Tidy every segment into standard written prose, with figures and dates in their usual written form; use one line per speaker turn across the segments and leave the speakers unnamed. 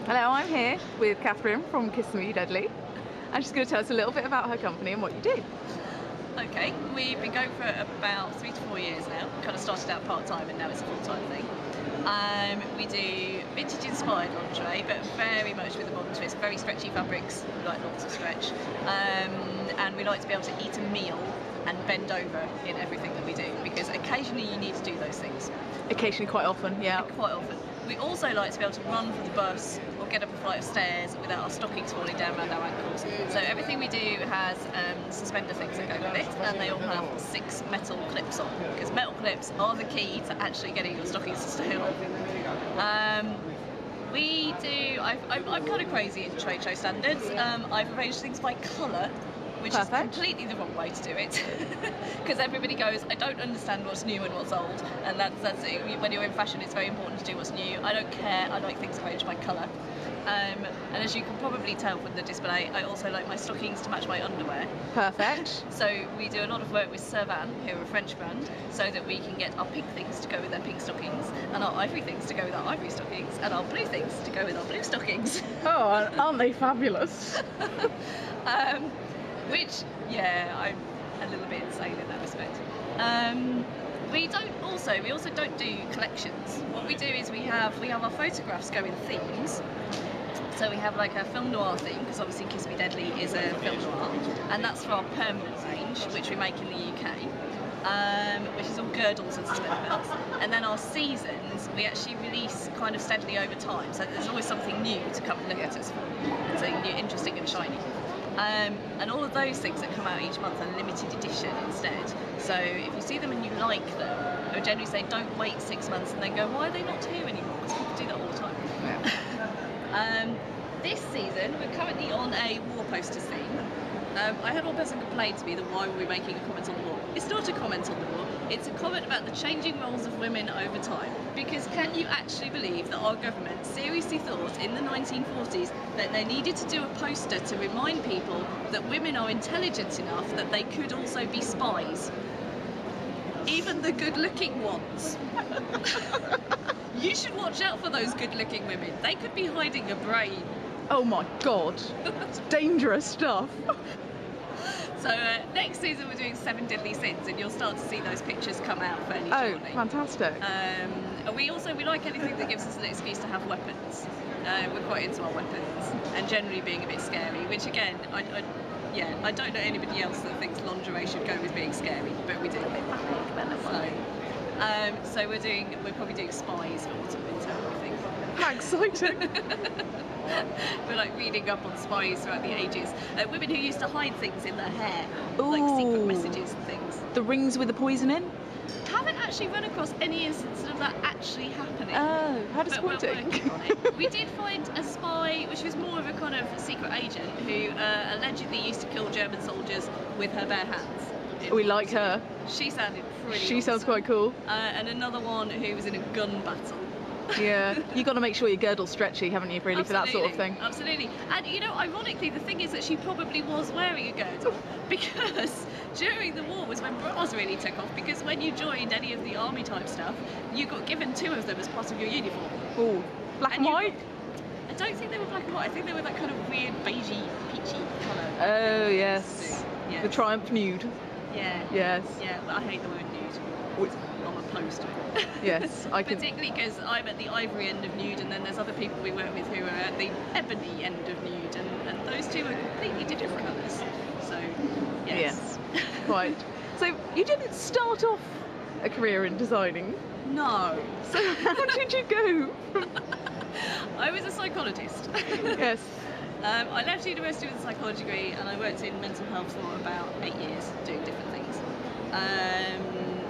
Hello, I'm here with Catherine from Kiss Me Deadly, and she's going to tell us a little bit about her company and what you do.
Okay, we've been going for about 3 to 4 years now. Kind of started out part-time and now it's a full-time thing. We do vintage inspired lingerie, but very much with a modern twist. Very stretchy fabrics, we like lots of stretch. And we like to be able to eat a meal and bend over in everything that we do, because occasionally you need to do those things.
Occasionally, quite often, yeah.
Quite often. We also like to be able to run for the bus or get up a flight of stairs without our stockings falling down around our ankles. So everything we do has suspender things that go with it, and they all have 6 metal clips on, because metal clips are the key to actually getting your stockings to stay on. We do, I'm kind of crazy in trade show standards. I've arranged things by colour, which
Perfect.
is completely the wrong way to do it, because everybody goes, I don't understand what's new and what's old, and that's it. When you're in fashion, it's very important to do what's new. I don't care, I like things arranged by colour. And as you can probably tell from the display, I also like my stockings to match my underwear.
Perfect.
So we do a lot of work with Servan, who are a French brand, so that we can get our pink things to go with their pink stockings, and our ivory things to go with our ivory stockings, and our blue things to go with our blue stockings.
Oh, aren't they fabulous?
Which, yeah, I'm a little bit insane in that respect. We also don't do collections. What we do is we have our photographs go in themes. So we have like a film noir theme, because obviously Kiss Me Deadly is a film noir, and that's for our permanent range, which we make in the UK, which is all girdles and suspender belts. And then our seasons, we actually release kind of steadily over time, so there's always something new to come and look at us for, something new, interesting and shiny. And all of those things that come out each month are limited edition instead. So if you see them and you like them, I would generally say don't wait 6 months and then go, why are they not here anymore? Because people do that all the time.
Yeah.
This season, we're currently on a war posters theme. I had one person complain to me that why were we making a comment on the war? It's not a comment on the war, it's a comment about the changing roles of women over time. Because can you actually believe that our government seriously thought in the 1940s that they needed to do a poster to remind people that women are intelligent enough that they could also be spies? Even the good-looking ones. You should watch out for those good-looking women. They could be hiding a brain.
Oh my god, it's dangerous stuff.
So next season we're doing 7 Deadly Sins, and you'll start to see those pictures come out fairly shortly.
Oh, fantastic.
And we like anything that gives us an excuse to have weapons. We're quite into our weapons, and generally being a bit scary, which again, I don't know anybody else that thinks lingerie should go with being scary, but we do. So we're probably doing spies for autumn winter, I think.
How exciting.
We're like reading up on spies throughout the ages. Women who used to hide things in their hair,
Ooh.
like secret messages and things.
The rings with the poison in?
Haven't actually run across any instances of that actually happening.
Oh, how
But we're
disappointing.
working on it. We did find a spy, which was more of a kind of secret agent, who allegedly used to kill German soldiers with her bare hands.
We like her.
She sounded pretty
She sounds
awesome.
quite cool.
And another one who was in a gun battle.
Yeah, you got to make sure your girdle's stretchy, haven't you, really, for that sort of thing?
Absolutely. And you know, ironically, the thing is that she probably was wearing a girdle, because during the war was when bras really took off, because when you joined any of the army type stuff, you got given 2 of them as part of your uniform.
Oh, black and white?
I don't think they were black and white, I think they were that kind of weird beigey, peachy colour.
Oh, yes.
Yeah.
The Triumph nude.
Yeah.
Yes.
Yeah, but I hate the word nude. I'm opposed to it.
Yes, I can.
Particularly because I'm at the ivory end of nude, and then there's other people we work with who are at the ebony end of nude, and those two are completely different colours. So, yes.
Quite. So, you didn't start off a career in designing.
No.
So, how did you go?
I was a psychologist.
Yes.
I left university with a psychology degree, and I worked in mental health for about 8 years doing different things.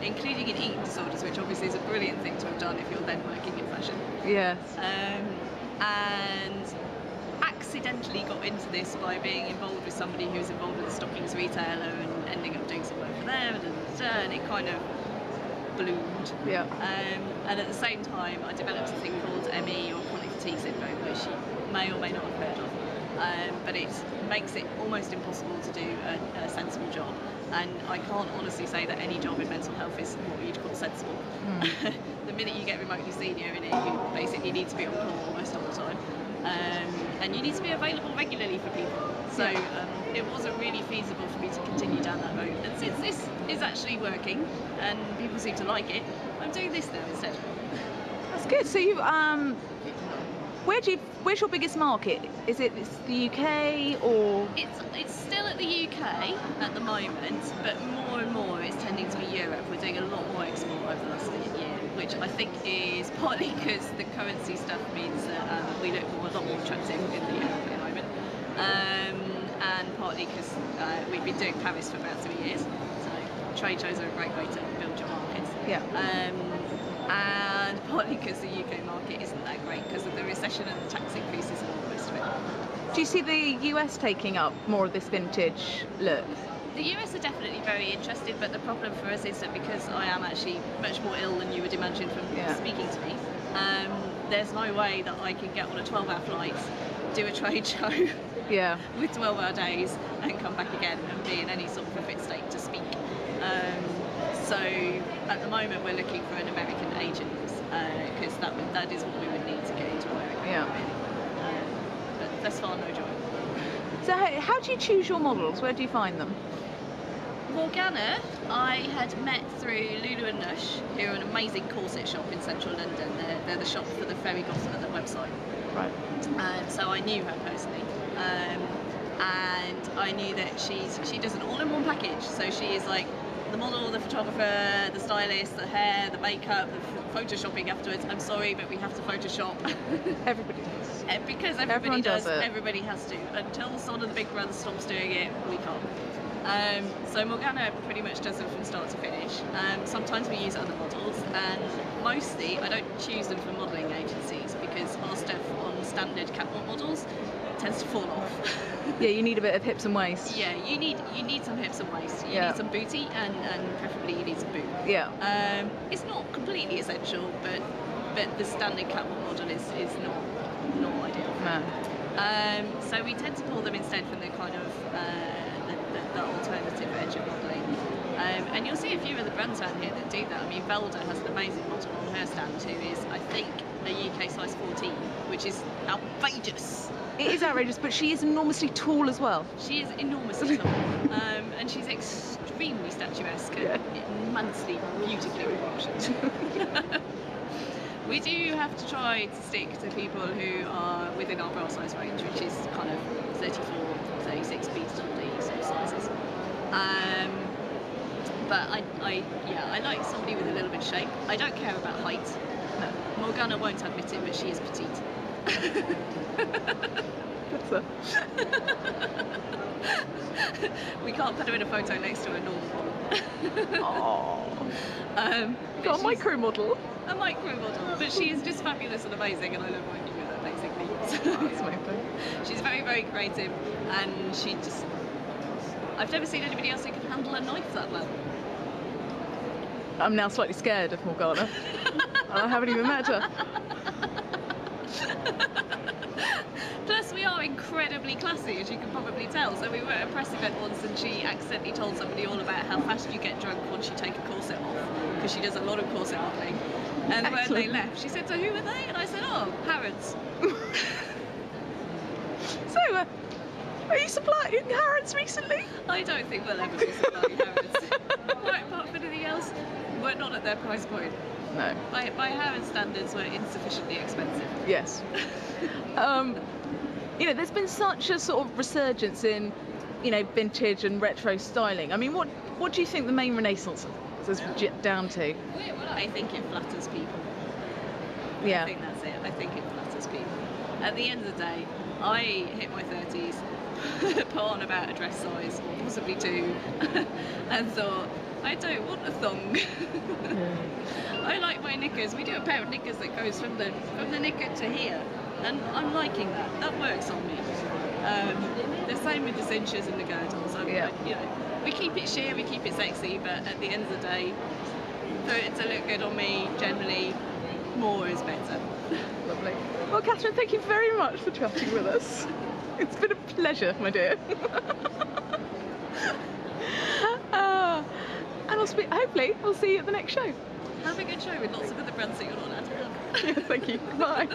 Including in eating disorders, which obviously is a brilliant thing to have done if you're then working in fashion.
Yes.
And accidentally got into this by being involved with somebody who was involved with a stockings retailer and ending up doing some work for them, and it kind of bloomed.
Yeah.
And at the same time, I developed a thing called ME, or chronic fatigue syndrome, which you may or may not have heard of. But it makes it almost impossible to do a sensible job, and I can't honestly say that any job in mental health is what you'd call sensible. The minute you get remotely senior in it, you basically need to be on call almost all the time. and you need to be available regularly for people. So it wasn't really feasible for me to continue down that road. And since this is actually working and people seem to like it, I'm doing this now instead.
That's good. So you where's your biggest market? Is it the UK or?
It's still at the UK at the moment, but more and more it's tending to be Europe. We're doing a lot more export over the last year, which I think is partly because the currency stuff means that we look a lot more attractive in the Europe at the moment, and partly because we've been doing Paris for about 3 years, so trade shows are a great way to build your markets.
Yeah.
And partly because the UK market isn't that great because of the recession and the tax increases and all the rest of it.
Do you see the US taking up more of this vintage look?
The US are definitely very interested, but the problem for us is that because I am actually much more ill than you would imagine from speaking to me, there's no way that I can get on a 12-hour flight, do a trade show with 12-hour days and come back again and be in any sort of a fit state to speak. So at the moment we're looking for an American agent because that is what we would need to get into America.
Yeah.
But thus far, no joy.
So how do you choose your models? Where do you find them?
Morgana, I had met through Lulu and Nush, who are an amazing corset shop in central London. They're the shop for the Fairy Gossamer website.
Right.
So I knew her personally. And I knew that she does an all-in-one package. So she is like the model, the photographer, the stylist, the hair, the makeup, the photoshopping afterwards. I'm sorry, but we have to Photoshop.
Everybody does.
Because everybody does, everybody has to. Until one of the big brands stops doing it, we can't. So Morgana pretty much does them from start to finish. Sometimes we use other models, and mostly I don't choose them from modelling agencies because our stuff on standard catwalk models tends to fall off.
Yeah, you need a bit of hips and waist.
Yeah, you need some hips and waist. You need some booty, and preferably you need some boot.
Yeah.
It's not completely essential, but the standard catwalk model is not ideal.
No.
So we tend to pull them instead from the kind of the alternative edge of modelling. And you'll see a few of the brands around here that do that. I mean, Velda has an amazing model on her stand who is, I think, a UK size 14, which is outrageous.
It is outrageous, but she is enormously tall as well.
She is enormously tall, and she's extremely statuesque and immensely beautifully proportioned. We do have to try to stick to people who are within our bra size range, which is kind of 34, 36 feet under sort of sizes. But I like somebody with a little bit of shape. I don't care about height. No. Morgana won't admit it, but she is petite. We can't put her in a photo next to a normal one.
Got a micro model.
A micro model, but she is just fabulous and amazing, and I love working with her basically.
That's my thing.
She's very, very creative, and she just... I've never seen anybody else who can handle a knife that well.
I'm now slightly scared of Morgana. I haven't even met her.
Plus, we are incredibly classy, as you can probably tell. So we were at a press event once, and she accidentally told somebody all about how fast you get drunk once you take a corset off, because she does a lot of corset modelling. And when they left, she said, "So who were they?" And I said, "Oh, Harrods."
So, are you supplying Harrods recently?
I don't think we'll ever be supplying Harrods. Quite apart from anything else, we're not at their price point.
No.
By Harrods standards, we're insufficiently expensive.
Yes. You know, there's been such a sort of resurgence in, you know, vintage and retro styling. I mean, what do you think the main renaissance is down to?
I think it flatters people.
Yeah.
I think that's it. I think it flatters people. At the end of the day, I hit my 30s, put on about a dress size, or possibly two, and thought, I don't want a thong. I like my knickers. We do a pair of knickers that goes from the knicker to here, and I'm liking that. That works on me. The same with the cinchers and the girdles. You know, we keep it sheer, we keep it sexy, but at the end of the day, for it to look good on me, generally, more is better.
Lovely. Well, Catherine, thank you very much for chatting with us. It's been a pleasure, my dear. And hopefully we'll see you at the next show.
Have a good show with lots of other brands that you're not allowed to have.
Yeah, thank you. Bye.